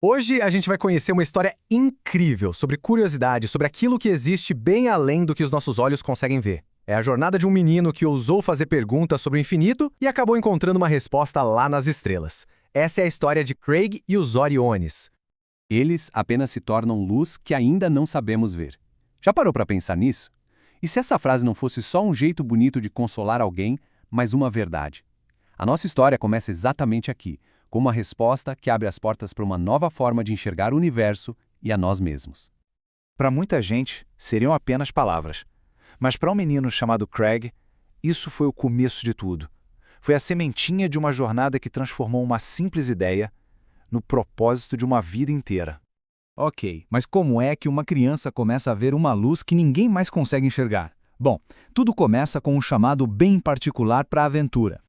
Hoje a gente vai conhecer uma história incrível sobre curiosidade, sobre aquilo que existe bem além do que os nossos olhos conseguem ver. É a jornada de um menino que ousou fazer perguntas sobre o infinito e acabou encontrando uma resposta lá nas estrelas. Essa é a história de Craig e os Oriones. Eles apenas se tornam luz que ainda não sabemos ver. Já parou para pensar nisso? E se essa frase não fosse só um jeito bonito de consolar alguém, mas uma verdade? A nossa história começa exatamente aqui, com uma resposta que abre as portas para uma nova forma de enxergar o universo e a nós mesmos. Para muita gente, seriam apenas palavras. Mas para um menino chamado Craig, isso foi o começo de tudo. Foi a sementinha de uma jornada que transformou uma simples ideia no propósito de uma vida inteira. Ok, mas como é que uma criança começa a ver uma luz que ninguém mais consegue enxergar? Bom, tudo começa com um chamado bem particular para a aventura.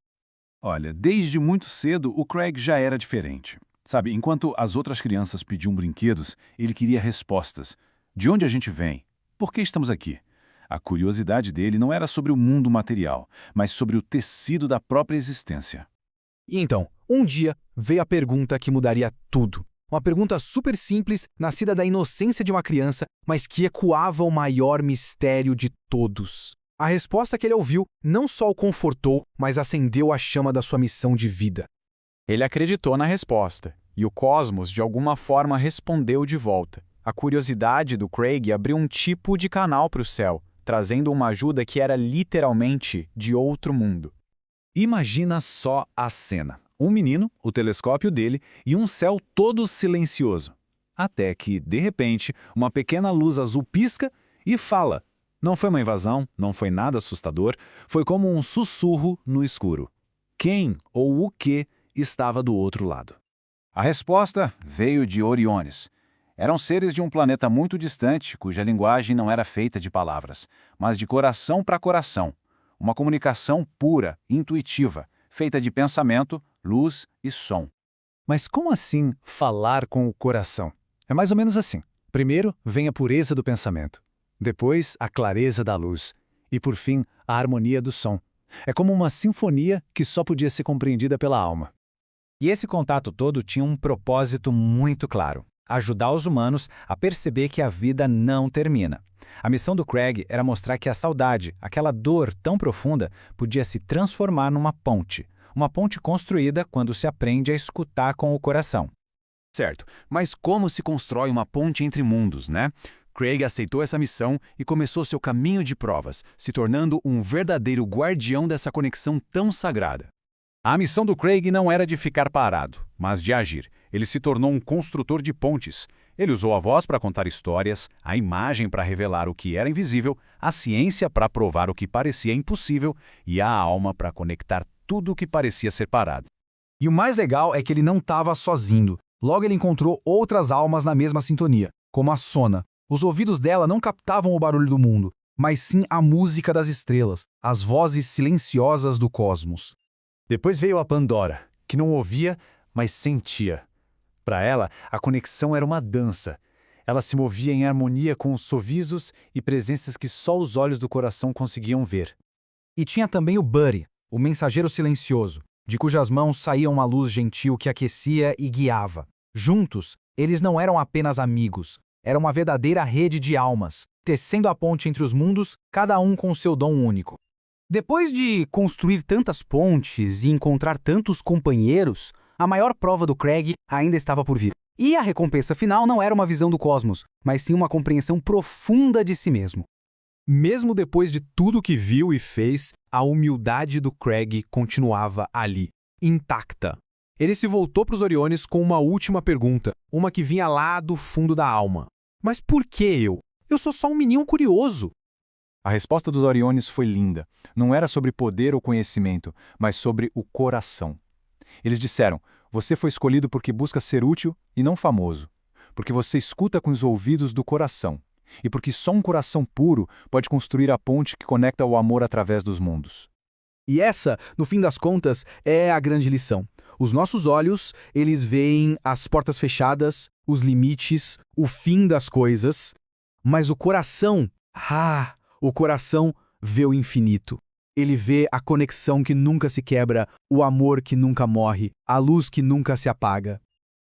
Olha, desde muito cedo o Craig já era diferente. Sabe, enquanto as outras crianças pediam brinquedos, ele queria respostas. De onde a gente vem? Por que estamos aqui? A curiosidade dele não era sobre o mundo material, mas sobre o tecido da própria existência. E então, um dia, veio a pergunta que mudaria tudo. Uma pergunta super simples, nascida da inocência de uma criança, mas que ecoava o maior mistério de todos. A resposta que ele ouviu não só o confortou, mas acendeu a chama da sua missão de vida. Ele acreditou na resposta, e o cosmos de alguma forma respondeu de volta. A curiosidade do Craig abriu um tipo de canal para o céu, trazendo uma ajuda que era literalmente de outro mundo. Imagina só a cena. Um menino, o telescópio dele e um céu todo silencioso. Até que, de repente, uma pequena luz azul pisca e fala. Não foi uma invasão, não foi nada assustador, foi como um sussurro no escuro. Quem ou o que estava do outro lado? A resposta veio de Oriones. Eram seres de um planeta muito distante, cuja linguagem não era feita de palavras, mas de coração para coração. Uma comunicação pura, intuitiva, feita de pensamento, luz e som. Mas como assim falar com o coração? É mais ou menos assim. Primeiro vem a pureza do pensamento. Depois, a clareza da luz. E, por fim, a harmonia do som. É como uma sinfonia que só podia ser compreendida pela alma. E esse contato todo tinha um propósito muito claro: ajudar os humanos a perceber que a vida não termina. A missão do Craig era mostrar que a saudade, aquela dor tão profunda, podia se transformar numa ponte. Uma ponte construída quando se aprende a escutar com o coração. Certo, mas como se constrói uma ponte entre mundos, né? Craig aceitou essa missão e começou seu caminho de provas, se tornando um verdadeiro guardião dessa conexão tão sagrada. A missão do Craig não era de ficar parado, mas de agir. Ele se tornou um construtor de pontes. Ele usou a voz para contar histórias, a imagem para revelar o que era invisível, a ciência para provar o que parecia impossível e a alma para conectar tudo o que parecia separado. E o mais legal é que ele não estava sozinho. Logo ele encontrou outras almas na mesma sintonia, como a Sona. Os ouvidos dela não captavam o barulho do mundo, mas sim a música das estrelas, as vozes silenciosas do cosmos. Depois veio a Pandora, que não ouvia, mas sentia. Para ela, a conexão era uma dança. Ela se movia em harmonia com os sorrisos e presenças que só os olhos do coração conseguiam ver. E tinha também o Buddy, o mensageiro silencioso, de cujas mãos saía uma luz gentil que aquecia e guiava. Juntos, eles não eram apenas amigos, era uma verdadeira rede de almas, tecendo a ponte entre os mundos, cada um com seu dom único. Depois de construir tantas pontes e encontrar tantos companheiros, a maior prova do Craig ainda estava por vir. E a recompensa final não era uma visão do cosmos, mas sim uma compreensão profunda de si mesmo. Mesmo depois de tudo que viu e fez, a humildade do Craig continuava ali, intacta. Ele se voltou para os Oriones com uma última pergunta, uma que vinha lá do fundo da alma. Mas por que eu? Eu sou só um menino curioso. A resposta dos Oriones foi linda. Não era sobre poder ou conhecimento, mas sobre o coração. Eles disseram: você foi escolhido porque busca ser útil e não famoso, porque você escuta com os ouvidos do coração, e porque só um coração puro pode construir a ponte que conecta o amor através dos mundos. E essa, no fim das contas, é a grande lição. Os nossos olhos, eles veem as portas fechadas, os limites, o fim das coisas, mas o coração vê o infinito. Ele vê a conexão que nunca se quebra, o amor que nunca morre, a luz que nunca se apaga.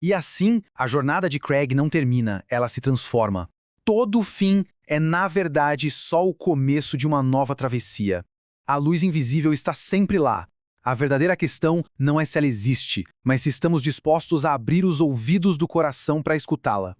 E assim, a jornada de Craig não termina, ela se transforma. Todo fim é, na verdade, só o começo de uma nova travessia. A luz invisível está sempre lá. A verdadeira questão não é se ela existe, mas se estamos dispostos a abrir os ouvidos do coração para escutá-la.